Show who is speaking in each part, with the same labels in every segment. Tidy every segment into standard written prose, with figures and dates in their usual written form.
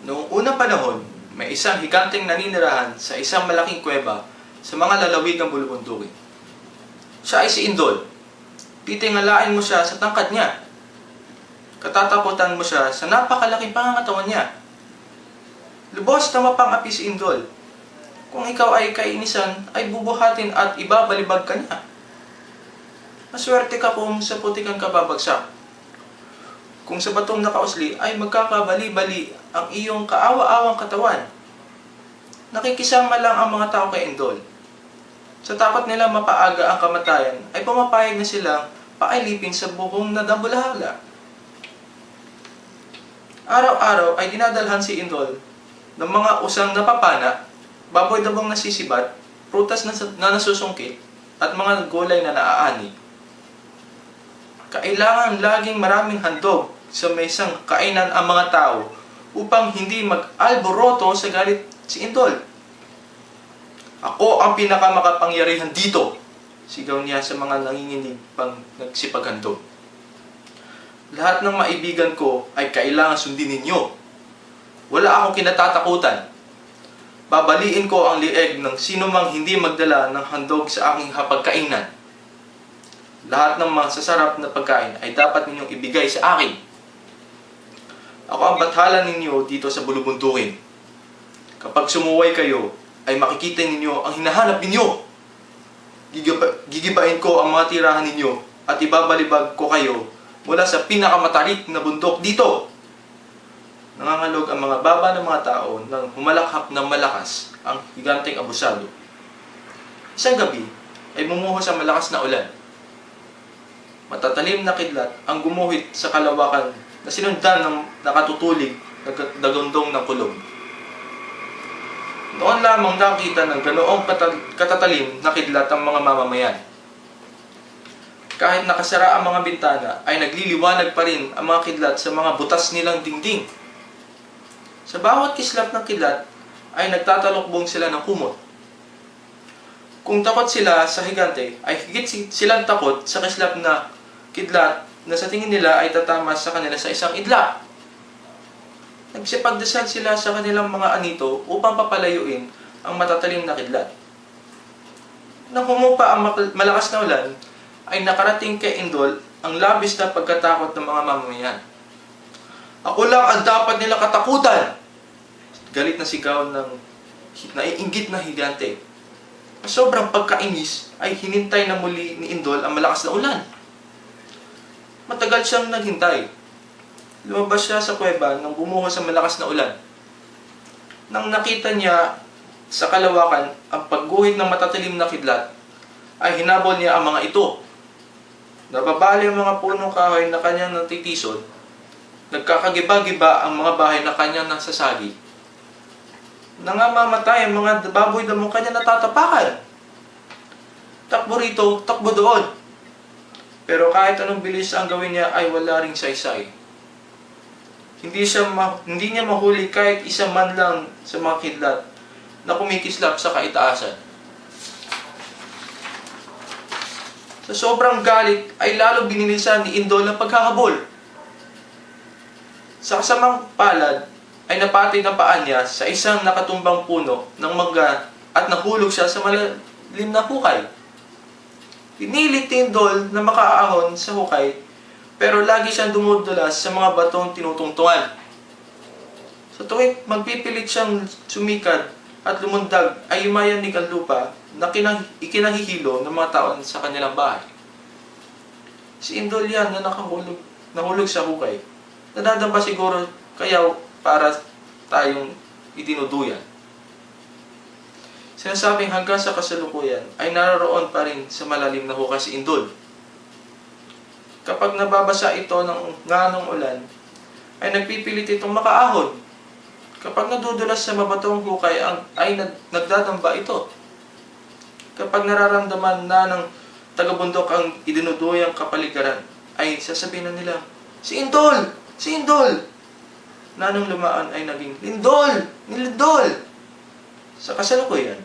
Speaker 1: Noong unang panahon, may isang higanteng naninirahan sa isang malaking kuweba sa mga lalawigang bulubundukin. Siya ay si Indol. Titingalain mo siya sa tangkad niya. Katatakutan mo siya sa napakalaking pangangatawan niya. Lubos na mapang-api si Indol. Kung ikaw ay kainisan, ay bubuhatin at ibabalibag ka niya. Maswerte ka kung sa putikan ka babagsak. Kung sa batong nakausli ay magkakabali-bali ang iyong kaawa-awang katawan. Nakikisama lang ang mga tao kay Indol. Sa takot nila mapaaga ang kamatayan, ay pumapayag na silang paailipin sa buhong na dambulahala. Araw-araw ay dinadalhan si Indol ng mga usang napapana, baboy dabong nasisibat, prutas na nasusungkit, at mga gulay na naaani. Kailangan laging maraming handog sa mesang kainan ang mga tao upang hindi mag-alboroto sa galit si Indol. Ako ang pinakamakapangyarihan dito, sigaw niya sa mga nanginginig pang nagsipaghandog. Lahat ng maibigan ko ay kailangan sundin ninyo. Wala akong kinatatakutan. Babaliin ko ang lieg ng sinumang hindi magdala ng handog sa aking hapagkainan. Lahat ng mga sasarap na pagkain ay dapat ninyong ibigay sa akin. Ako ang bathala ninyo dito sa bulubundukin. Kapag sumuway kayo, ay makikita ninyo ang hinahanap ninyo. Gigibain ko ang mga tirahan ninyo at ibabalibag ko kayo mula sa pinakamatarik na bundok dito. Nangangalog ang mga baba ng mga tao nang humalakhap ng malakas ang higanteng abusado. Isang gabi ay bumuhos ang malakas na ulan. Matatalim na kidlat ang gumuhit sa kalawakan na sinundan ng nakatutulig na dagundong ng kulog. Noon lamang nakita ng ganoong katatalim na kidlat ang mga mamamayan. Kahit nakasara ang mga bintana, ay nagliliwanag pa rin ang mga kidlat sa mga butas nilang dingding. Sa bawat kislap ng kidlat, ay nagtatalokbong sila ng kumot. Kung takot sila sa higante, ay higit silang takot sa kislap na kidlat na sa tingin nila ay tatama sa kanila sa isang idla. Nagsipagdasal sila sa kanilang mga anito upang papalayuin ang matatalim na kidlat. Nang humupa ang malakas na ulan, ay nakarating kay Indol ang labis na pagkatakot ng mga mamamayan. Ako lang ang dapat nila katakutan! Galit na sigaw ng naiinggit na higante. Sobrang pagkainis ay hinintay na muli ni Indol ang malakas na ulan. Matagal siyang naghintay. Lumabas siya sa kuweba nang bumuhos ang malakas na ulan. Nang nakita niya sa kalawakan ang pagguhit ng matatalim na kidlat, ay hinabol niya ang mga ito. Nababali ang mga punong kahoy na kanyang natitisod. Nagkakagiba-giba ang mga bahay na kanyang nasasagi. Nangamamatay ang mga baboy na mong kanyang natatapakan. Takbo rito, takbo doon. Pero kahit anong bilis ang gawin niya ay wala ring saysay. Hindi niya mahuli kahit isa man lang sa mga kidlat na kumikislap sa kaitaasan. Sa sobrang galit ay lalo binilisan ni Indol ang paghahabol. Sa kasamang palad ay napatid ang paa niya sa isang nakatumbang puno ng mangga at nahulog siya sa malalim na hukay. Pinilit ni Indol na makaahon sa hukay, pero lagi siyang dumudulas sa mga batong tinutungtungan. Sa tuwing magpipilit siyang sumikad at lumundag ay yumayanig ang lupa na ikinahihilo ng mga tao sa kanilang bahay. Si Indol yan na nahulog sa hukay. Nadadamba siguro kaya para tayong itinuduyan. Sinasabing hanggang sa kasalukuyan ay naroon pa rin sa malalim na hukay si Indol. Kapag nababasa ito ng nganong ulan, ay nagpipilit itong makaahon. Kapag nadudulas sa mabatong hukay ay nagdadamba ito. Kapag nararamdaman na ng tagabundok ang idinuduyang kapaligiran, ay sasabihin na nila, Si Indol! Si Indol! Nanong lumaan ay naging, Lindol! Nilindol! Sa kasalukuyan,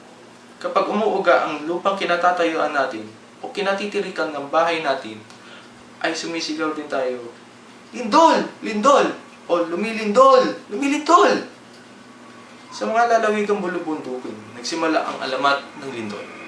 Speaker 1: kapag umuuga ang lupang kinatatayuan natin o kinatitirikan ng bahay natin, ay sumisigaw din tayo, Lindol! Lindol! O lumilindol! Lumilindol! Sa mga lalawigang bulubundukin, nagsimula ang alamat ng lindol.